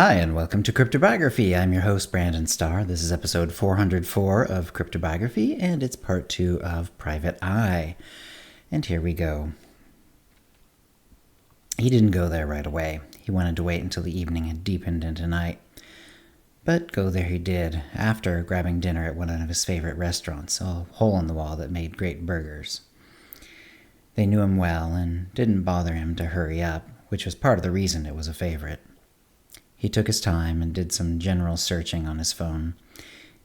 Hi, and welcome to CryptoBiography. I'm your host, Brandon Starr. This is episode 404 of CryptoBiography, and it's part 2 of Private Eye. And here we go. He didn't go there right away. He wanted to wait until the evening had deepened into night. But go there he did, after grabbing dinner at one of his favorite restaurants, a hole in the wall that made great burgers. They knew him well and didn't bother him to hurry up, which was part of the reason it was a favorite. He took his time and did some general searching on his phone.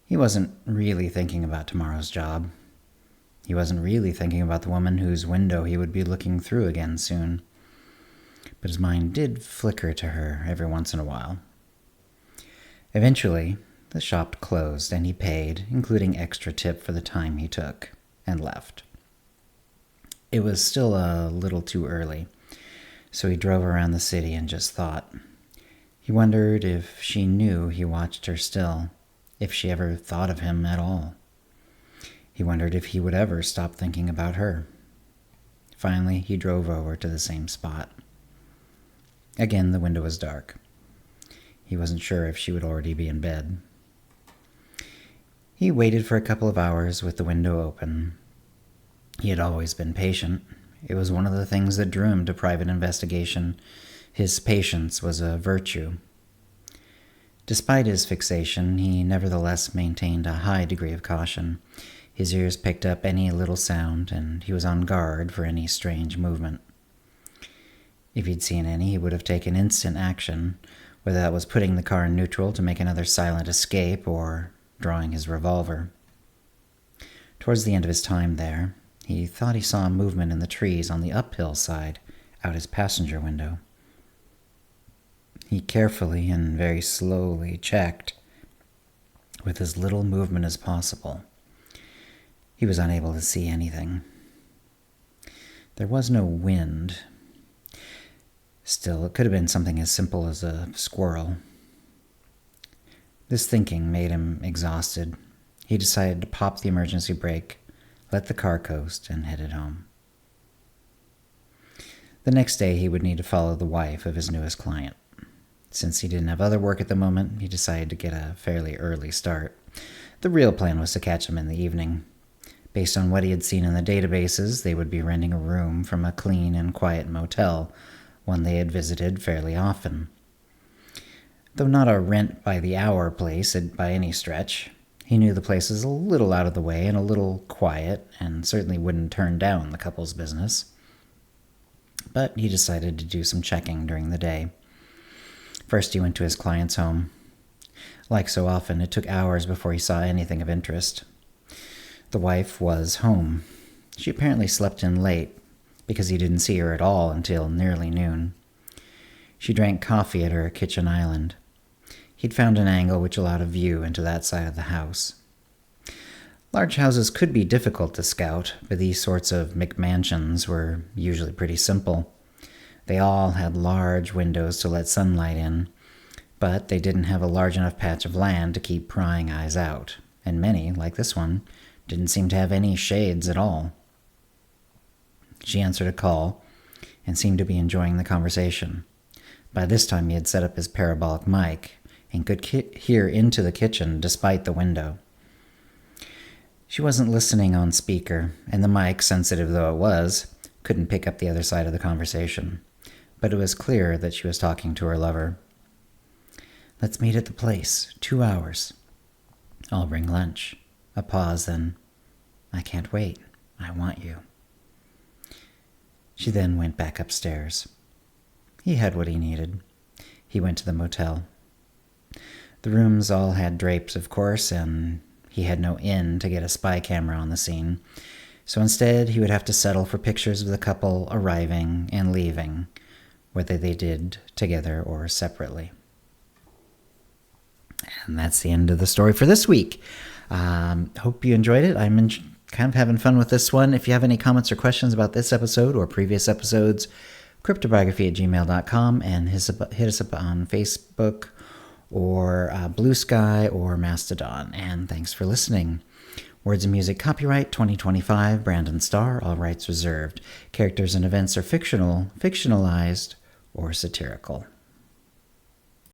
He wasn't really thinking about tomorrow's job. He wasn't really thinking about the woman whose window he would be looking through again soon. But his mind did flicker to her every once in a while. Eventually, the shop closed and he paid, including extra tip for the time he took, and left. It was still a little too early, so he drove around the city and just thought. He wondered if she knew he watched her still, if she ever thought of him at all. He wondered if he would ever stop thinking about her. Finally, he drove over to the same spot. Again, the window was dark. He wasn't sure if she would already be in bed. He waited for a couple of hours with the window open. He had always been patient. It was one of the things that drew him to private investigation. His patience was a virtue. Despite his fixation, he nevertheless maintained a high degree of caution. His ears picked up any little sound, and he was on guard for any strange movement. If he'd seen any, he would have taken instant action, whether that was putting the car in neutral to make another silent escape or drawing his revolver. Towards the end of his time there, he thought he saw a movement in the trees on the uphill side, out his passenger window. He carefully and very slowly checked, with as little movement as possible. He was unable to see anything. There was no wind. Still, it could have been something as simple as a squirrel. This thinking made him exhausted. He decided to pop the emergency brake, let the car coast, and headed home. The next day, he would need to follow the wife of his newest client. Since he didn't have other work at the moment, he decided to get a fairly early start. The real plan was to catch him in the evening. Based on what he had seen in the databases, they would be renting a room from a clean and quiet motel, one they had visited fairly often. Though not a rent-by-the-hour place by any stretch, he knew the place was a little out of the way and a little quiet, and certainly wouldn't turn down the couple's business. But he decided to do some checking during the day. First, he went to his client's home. Like so often, it took hours before he saw anything of interest. The wife was home. She apparently slept in late, because he didn't see her at all until nearly noon. She drank coffee at her kitchen island. He'd found an angle which allowed a view into that side of the house. Large houses could be difficult to scout, but these sorts of McMansions were usually pretty simple. They all had large windows to let sunlight in, but they didn't have a large enough patch of land to keep prying eyes out, and many, like this one, didn't seem to have any shades at all. She answered a call and seemed to be enjoying the conversation. By this time he had set up his parabolic mic and could hear into the kitchen despite the window. She wasn't listening on speaker, and the mic, sensitive though it was, couldn't pick up the other side of the conversation. But it was clear that she was talking to her lover. "Let's meet at the place. 2 hours. I'll bring lunch." A pause, then, "I can't wait. I want you." She then went back upstairs. He had what he needed. He went to the motel. The rooms all had drapes, of course, and he had no inn to get a spy camera on the scene. So instead, he would have to settle for pictures of the couple arriving and leaving, whether they did together or separately. And that's the end of the story for this week. Hope you enjoyed it. I'm kind of having fun with this one. If you have any comments or questions about this episode or previous episodes, cryptobiography@gmail.com, and hit us up on Facebook or Blue Sky or Mastodon. And thanks for listening. Words and music copyright 2025, Brandon Starr, all rights reserved. Characters and events are fictional, fictionalized, or satirical.